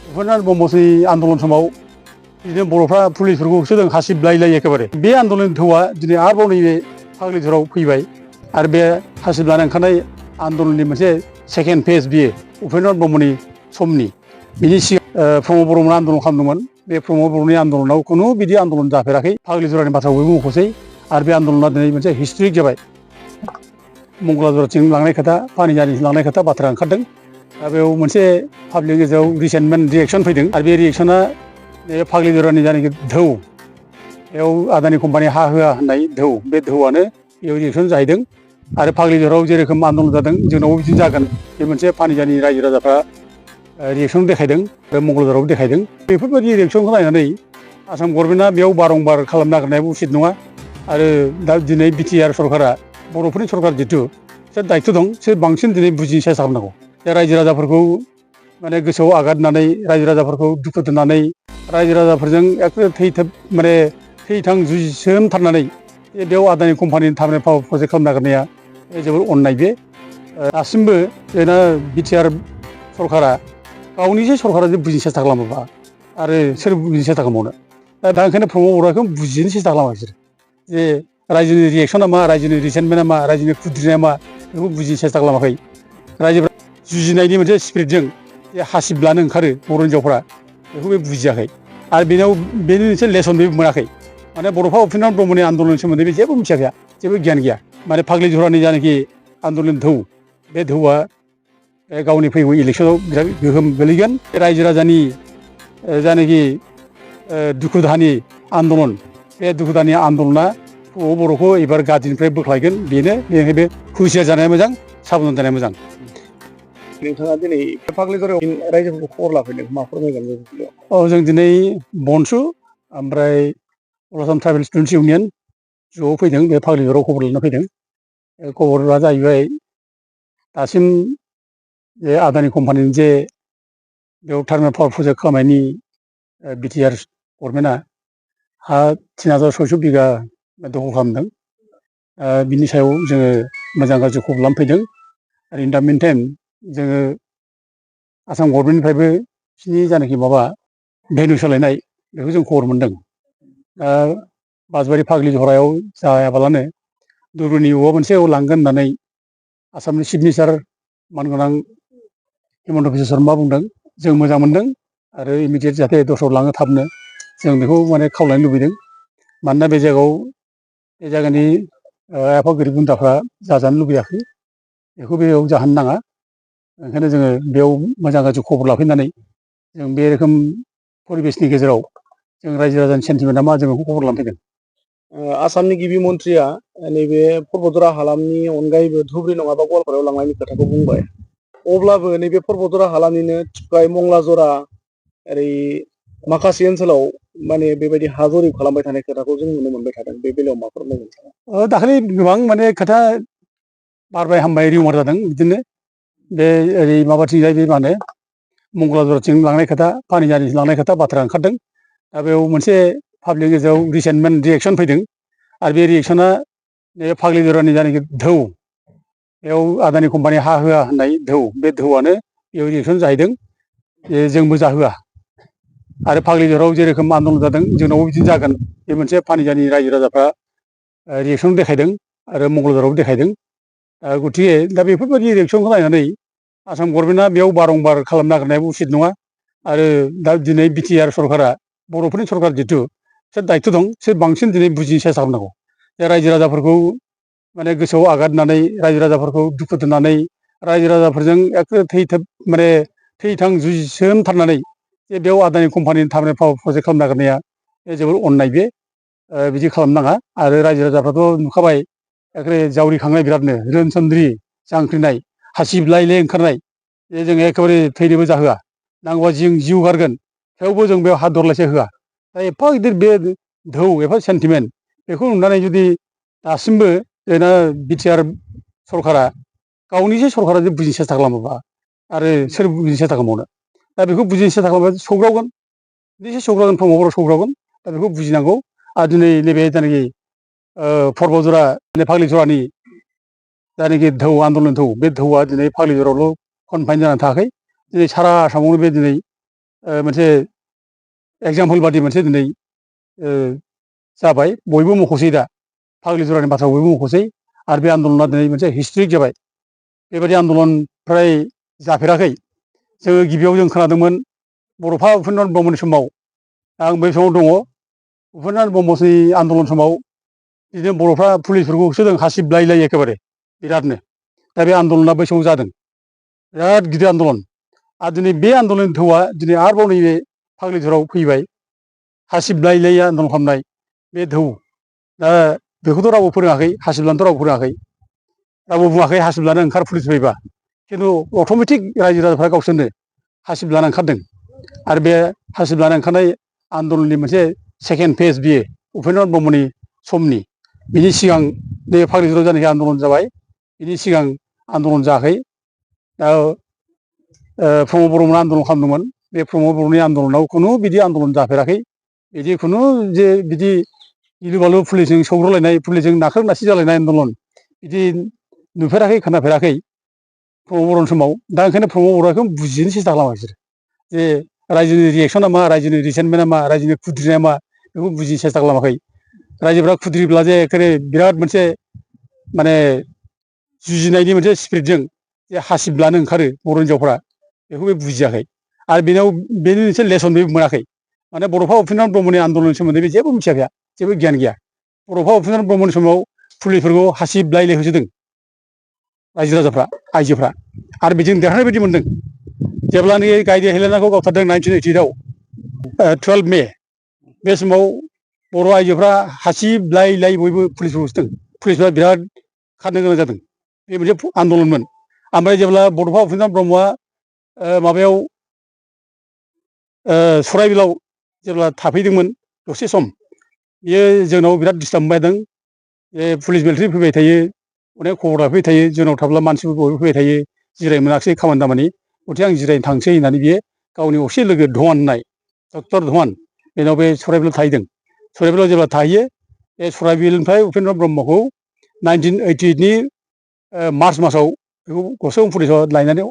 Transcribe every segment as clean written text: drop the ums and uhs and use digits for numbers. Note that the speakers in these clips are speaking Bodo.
उपेन्द्र ब्रह्मनि आन्दलन समाव बिदिनो बर'फ्रा पुलिसफोरखौ होसोदों हासिबलायलाय एखेबारे बे आन्दलन थौआ दिनै आरोबाव नैबे फाग्लिझराव फैबाय आरो बे हासिब लाना ओंखारनाय आन्दलननि मोनसे सेकेन्ड फेज बियो उपेन्द्र ब्रह्मनि समनि बिनि सिगां प्रमद बर'मोना आन्दलन खालामदोंमोन बे प्रमद बर'नि आन्दलनाव खुनु बिदि आन्दलन जाफेराखै फाग्लिझरानि बाथ्राखौ बयबो मख'सै आरो बे आन्दलना दिनै मोनसे हिस्ट्रिक जाबाय मंगलाजराथिं लांनाय खोथा पानिजारिथिं लांनाय खोथा बाथ्रा ओंखारदों दा बेयाव मोनसे पाब्लिक गेजेराव रिसेन्टमेन्ट रिएक्सन फैदों आरो बे रिएक्सना नैबे फाग्लिझरानि जायनाखि धौ बेयाव आदानि कम्पानि हा होआ होननाय धौ बे धौआनो बेयाव रिएक्सन जाहैदों आरो फाग्लिझराव जेरोखोम आन्दलन जादों जोंनावबो बिदिनो जागोन बे मोनसे पानिजानि रायजो राजाफ्रा रिएक्सन देखायदों आरो मंगलजरावबो देखायदों बेफोरबायदि रिएक्सनखौ नायनानै आसाम गभर्नमेन्टआ बेयाव बारंबार खालामनो नागिरनायाबो उचित नङा आरो दा दिनै बिटिआर सरकारा बर'फोरनि सरकार जितु सोर दायित्व दं सोर बांसिन दिनै बुजिनो सेस्था खालामनांगौ दा रायजो राजाफोरखौ माने गोसोआव आघात होनानै रायजो राजाफोरखौ दुखु दोननानै रायजो राजाफोरजों एखे थैथाब माने थैथां जुजिसोमथारनानै बेयाव आदानि कम्पानिनि थारमाने पावार प्रजेक्ट खालामनो नागिरनाया जोबोर अननाय बे दासिमबो जोंना बिटिआर सरकारा गावनिसो सरकारा जे बुजिनो सेस्था खालामोबा आरो सोर बुजिनो सेस्था खालामबावनो दा ओंखायनो प्रमद बर'खौ बुजिनो सेस्था खालामा बिसोर जे रायजोनि रिएक्सना मा रायजोनि रिसेन्टमेन्टआ मा रायजोनि खुद्रिनाया मा बेखौ बुजिनो सेस्था खालामाखै रायजोफ्रा जुजिनायनि मोनसे स्पिरिटजों जे हासिब लानो ओंखारो बर' हिन्जावफ्रा बेखौ बे बुजियाखै आरो बेनाव बेनि मोनसे लेसन बेबो मोनाखै माने बर'फ्रा उपेन्द्र ब्रह्मनि आन्दलननि सोमोन्दै बे जेबो मिथियाखै जेबो गियान गैया माने फाग्लिझरानि जानाखि आन्दलन धौ बे धौआ गावनि फैगौ इलेक्सनाव बिराद गोहोम गोलैगोन रायजो राजानि जानाखि दुखु दाहानि आन्दलन बे दुखु दाहानि आन्दलना बर'खौ एबार गाज्रिनिफ्राय बोख्लायगोन बेनो बेनिखायनो बे हुसियार जानाया मोजां साबधान जानाया मोजां नोंथाङा दिनै फाग्लिझरायाव रायजोफोरखौ खबर लाफैदों मा फोरमायगोन बे बेलायाव? औ जों दिनै बनसु ओमफ्राय अल आसाम ट्राइबेल स्टुडेन्टस इउनियन ज'आव फैदों बे फाग्लिझराव खबर लानो फैदों खबरा जाहैबाय दासिम जे आदानि कम्पानिनि जे बेयाव टार्मिनेल पावार प्रजेक्ट खालामनायनि बिटिआर गभर्नमेन्टआ हा 3600 बिगा दखल खालामदों बिनि सायाव जोङो मोजां गाज्रि खबर लानो फैदों आरो इन दा मिन टाइम जोङो आसाम गभर्नमेन्टनिफ्रायबो बिसिनि जानाखि माबा भेन्यु सोलायनाय बेखौ जों खबर मोन्दों बासबारि फाग्लिझरायाव जायाबालानो दुर्बिनि बबेबा मोनसेयाव लांगोन होननानै आसामनि चिफ मिनिस्टार मानगोनां हिमन्त बिश्व शर्मा बुंदों जों मोजां मोनदों आरो इमिडियेट जाहाथे दस्रायाव लाङो थाबनो जों बेखौ माने खावलायनो लुबैदों मानोना बे जायगायाव बे जायगानि आफा गोरिब गुन्द्राफ्रा जाजानो लुबैयाखै बेखौ बेयाव जाहोनो नाङा ओंखायनो जोङो बेयाव मोजां गाज्रि खबर लाफैनानै जों बे रोखोम परिबेसनि गेजेराव जों रायजो राजानि सेन्टिमेन्टआ मा जों बेखौ खबर लानो फैदों आसामनि गिबि मन्थ्रिया नैबे पर्बतझरा हालामनि अनगायैबो धुबुरि नङाबा गवालपारायाव लांनायनि खोथाखौ बुंबाय अब्लाबो नैबे पर्बतझरा हालामनिनो टिपकाय मंगलाजरा ओरै माखासे ओनसोलाव माने बेबायदि हा जरिब खालामबाय थानाय खोथाखौ जों नुनो मोनबाय थादों बे बेलायाव मा फोरमायगोन दाखालि गोबां माने खोथा बारबाय हामबाय रिउमार जादों बिदिनो बे ओरै माबाथिंजाय बे मा होनो मंगलाजराथिं लांनाय खोथा पानिजारिथिं लांनाय खोथा बाथ्रा ओंखारदों दा बेयाव मोनसे पाब्लिक गेजेराव रिसेन्टमेन्ट रिएक्सन फैदों आरो बे रिएक्सना नैबे फाग्लिझरानि जानाखि धौ बेयाव आदानि कम्पानि हा होआ होननाय धौ बे धौआनो बेयाव रिएक्सन जाहैदों जे जोंबो जाहोआ आरो फाग्लिझराव जेरोखोम आन्दलन जादों जोंनावबो बिदिनो जागोन बे मोनसे पानिजानि रायजो राजाफ्रा रिएक्सन देखायदों आरो मंगलजरावबो देखायदों गतिके दा बेफोरबायदि रिएक्सनखौ नायनानै आसाम गभर्नमेन्टआ बेयाव बारंबार खालामनो नागिरनायाबो उचित नङा आरो दा दिनै बिटिआर सरकारा बर'फोरनि सरकार जितु सोर दायित्व दं सोर बांसिन दिनै बुजिनो सेस्था खालामनांगौ जे रायजो राजाफोरखौ माने गोसोआव आघात होनानै रायजो राजाफोरखौ दुखु दोननानै रायजो राजाफोरजों एखे थैथाब माने थैथां जुजिसोमथारनानै जे बेयाव आदानि कम्पानिनि थारमाने पावार प्रजेक्ट खालामनो नागिरनाया जोबोर अननाय बे बिदि खालामनो नाङा आरो रायजो राजाफ्राथ' नुखाबाय एखे जावरिखांनाय बिरादनो रोनसोन्द्रि जांख्रिनाय हासिबलायलाय ओंखारनाय जे जों एखेबारे थैनोबो जाहोआ नांगौबा जों जिउ गारगोन थेवबो जों बेयाव हात दरलायसे होआ दा एफा गिदिर बे धौ एफा सेन्टिमेन्ट बेखौ नुनानै जुदि दासिमबो जोंना बिटिआर सरकारा गावनिसो सरकारा जे बुजिनो सेस्था खालामोबा आरो सोर बुजिनो सेस्था खालामबावनो दा बेखौ बुजिनो सेस्था खालामबा सौग्रावगोन निसय सौग्रावगोन प्रमद बर' सौग्रावगोन दा बेखौ बुजिनांगौ आरो दिनै नैबे जायनाखि पर्बतझरा फाग्लिझरानि जायनाखि धौ आन्दलन धौ बे धौआ दिनै फाग्लिझरावल' कनफाइन जानानै थायाखै दिनै सारा आसामावनो बे दिनै मोनसे एगजामपोल बादि मोनसे दिनै जाबाय बयबो मख'सै दा फाग्लि जरानि बाथ्रा बयबो मख'सै आरो बे आन्दलना दिनै मोनसे हिस्ट्रिक जाबाय बेबायदि आन्दलन फ्राय जाफेराखै जोङो गिबियाव जों खोनादोंमोन बड'फा उपेन्द्रनाथ ब्रह्मनि समाव आं बै समाव दङ उपेन्द्रनाथ ब्रह्मनि आन्दलन समाव बिदिनो बर'फ्रा पुलिसफोरखौ होसोदों हासिबलायलायो एखेबारे बिरादनो दा बे आन्दलना बै समाव जादों बिराद गिदिर आन्दलन आरो दिनै बे आन्दलननि थौआ दिनै आरोबाव नैबे फाग्लिजराव फैबाय हासिबलायलाय आन्दलन खालामनाय बे धौ दा बेखौथ' रावबो फोरोङाखै हासिबलानोथ' रावबो फोरोङाखै रावबो बुङाखै हासिब लानो ओंखार पुलिस फैबा खिन्थु अट'मेटिक रायजो राजाफ्रा गावसोरनो हासिब लाना ओंखारदों आरो बे हासिब लाना ओंखारनाय आन्दलननि मोनसे सेकेन्ड फेज बियो उपेन्द्रनाथ ब्रह्मनि समनि बिनि सिगां बे फाग्लिजराव जायनाखि आन्दलन जाबाय बिनि सिगां आन्दलन जायाखै दा प्रमद बर'मोना आन्दलन खालामदोंमोन बे प्रमद बर'नि आन्दलनाव खुनु बिदि आन्दलन जाफेराखै बिदि खुनु जे बिदि गिलु बालु पुलिसजों सौग्रावलायनाय पुलिसजों नाख्रोब नासि जालायनाय आन्दलन बिदि नुफेराखै खोनाफेराखै प्रमद बर'नि समाव दा ओंखायनो प्रमद बर'खौ बुजिनो सेस्था खालामा बिसोर जे रायजोनि रियेक्सना मा रायजोनि रिसेन्टमेन्टआ मा रायजोनि खुद्रिनाया मा बेखौ बुजिनो सेस्था खालामाखै रायजोफ्रा खुद्रिब्ला जे एखेबारे बिराद मोनसे माने जुजिनायनि मोनसे स्पिरिटजों जे हासिब लानो ओंखारो बर' हिन्जावफ्रा बेखौ बे बुजियाखै आरो बेनाव बेनि मोनसे लेसन बे मोनाखै माने बड'फा उपेन्द्रनाथ ब्रह्मनि आन्दलननि सोमोन्दै बे जेबो मिथियाखै जेबो गियान गैया बड'फा उपेन्द्रनाथ ब्रह्मनि समाव पुलिसफोरखौ हासिबलायलाय होसोदों रायजो राजाफ्रा आइजोफ्रा आरो बेजों देरहानाय बायदि मोनदों जेब्लानोखि गायदे हेलेनाखौ गावथारदों 1988आव 12 मे बे समाव बर' आइजोफ्रा हासिबलायलाय बयबो पुलिसफोरखौ होसोदों पुलिसफ्रा बिराद खारनो गोनां जादों बे मोनसे आन्दलनमोन ओमफ्राय जेब्ला बड'फा उपेन्द्रनाथ ब्रह्मआ माबायाव सराइबिलाव जेब्ला थाफैदोंमोन दसे सम बियो जोंनाव बिराद डिस्टार्ब मोनबायदों जे पुलिस मिलिटारि फैबाय थायो अनेक खबर लाफैबाय थायो जोंनाव थाब्ला मानसिफोर बयबो फैबाय थायो जिरायनो मोनाखिसै खामानि दामानि गथिखे आं जिरायनो थांसै होननानै बियो गावनि असे लोगो धवान होननाय डक्टर धवान बेनाव बे सराइबिलाव थाहैदों सराइबिलाव जेब्ला थाहैयो बे सराइबिलनिफ्राय उपेन्द्रनाथ ब्रह्मखौ 1988नि मार्च मासाव बेखौ गसाइगाव पुलिसाव लायनानै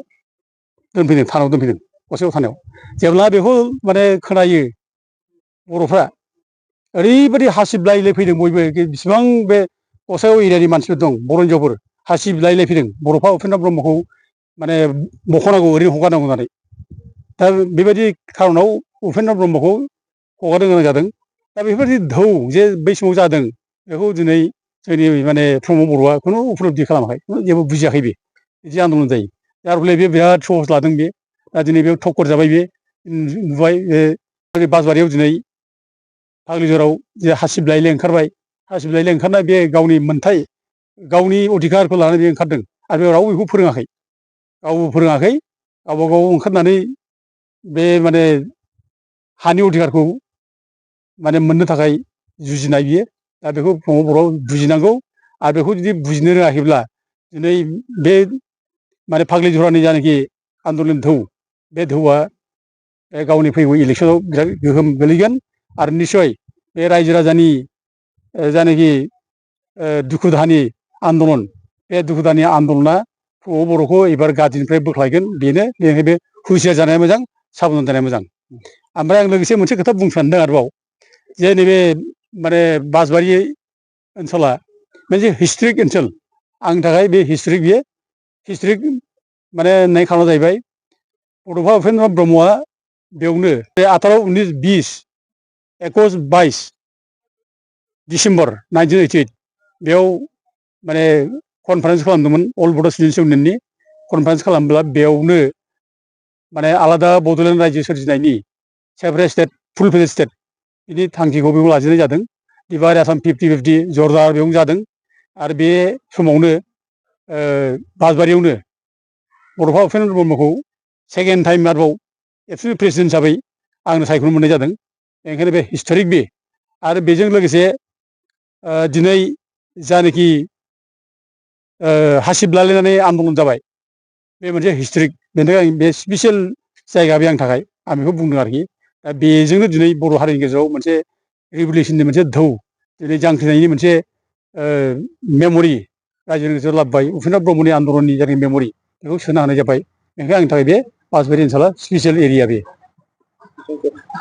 दोनफैदों थानायाव दोनफैदों गसाइगाव थानायाव जेब्ला बेखौ माने खोनायो बर'फ्रा ओरैबायदि हासिबलायलाय फैदों बयबो बिसिबां बे गसाइगाव एरियानि मानसिफोर दं बर' हिन्जावफोर हासिबलायलाय फैदों बड'फा उपेन्द्रनाथ ब्रह्मखौ माने बखनांगौ ओरैनो हगारनांगौ होननानै दा बेबायदि खार'नाव उपेन्द्रनाथ ब्रह्मखौ हगारनो गोनां जादों दा बेफोरबायदि धौ जे बै समाव जादों बेखौ दिनै जोंनि माने प्रमद बर'आ खुनु उपलब्धि खालामाखै जेबो बुजियाखै बे बिदि आन्दलन जायो जाय फले बे बिराद सहस लादों बे दा दिनै बेयाव ठक्कर जाबाय बे नुबाय बे बासबारियाव दिनै फाग्लिजराव जे हासिबलायलाय ओंखारबाय हासिबलायलाय ओंखारनाय बे गावनि मोनथाय गावनि अधिकारखौ लानानै बे ओंखारदों आरो बेयाव रावबो बेखौ फोरोङाखै गावबो फोरोङाखै गावबा गाव ओंखारनानै बे माने हानि अधिकारखौ माने मोननो थाखाय जुजिनाय बियो दा बेखौ प्रमद बर'आ बुजिनांगौ आरो बेखौ जुदि बुजिनो रोङाखैब्ला दिनै बे माने फाग्लि जरानि जानाखि आन्दलन धौ बे धौआ गावनि फैगौ इलेक्सनाव बिराद गोहोम गोलैगोन आरो निस्सय बे रायजो राजानि जानाखि दुखु दाहानि आन्दलन बे दुखु दाहानि आन्दलना प्रमद बर'खौ एबार गाज्रिनिफ्राय बोख्लायगोन बेनो बेनिखायनो बे हुसियार जानाया मोजां साबधान जानाया मोजां ओमफ्राय आं लोगोसे मोनसे खोथा बुंनो सानदों आरोबाव जे नैबे माने बासबारि ओनसोला मोनसे हिस्ट्रिक ओनसोल आंनि थाखाय बे हिस्ट्रिक बियो हिस्ट्रिक माने होननाय खारना जाहैबाय बड'फा उपेन्द्रनाथ ब्रह्मआ बेयावनो बे 18, 19, 20, 21, 22 डिसेम्बर 1988 बेयाव माने कनफारेन्स खालामदोंमोन अल बड' स्टुडेन्टस इउनियननि कनफारेन्स खालामब्ला बेयावनो माने आलादा बड'लेण्ड रायजो सोरजिनायनि सेपारेट स्टेट फुल फ्लेज स्टेट बिनि थांखिखौ बेयाव लाजेननाय जादों डिभाइड आसाम 50-50 जरदार बेयावनो जादों आरो बे समावनो बासबारियावनो बड'फा उपेन्द्रनाथ ब्रह्मखौ सेकेन्ड टाइम आरोबाव एबसुट प्रेसिडेन्ट हिसाबै आंनो सायख'नो मोननाय जादों बेनिखायनो बे हिस्ट'रिक बे आरो बेजों लोगोसे दिनै जानाखि हासिब लालायनानै आन्दलन जाबाय बे मोनसे हिस्ट'रिक बेनि थाखाय बे स्पेसियेल जायगा बे आंनि थाखाय आं बेखौ बुंदों आरोखि दा बेजोंनो दिनै बर' हारिनि गेजेराव मोनसे रिभलिउसननि मोनसे धौ दिनै जांख्रिनायनि मोनसे मेम'रि रायजोनि गेजेराव लाबोबाय उपेन्द्रनाथ ब्रह्मनि आन्दलननि जायनाखि मेम'रि बेखौ सोनो हानाय जाबाय बेनिखायनो आंनि थाखाय बे बासबारि ओनसोला स्पेसियेल एरिया बे थेंक इउ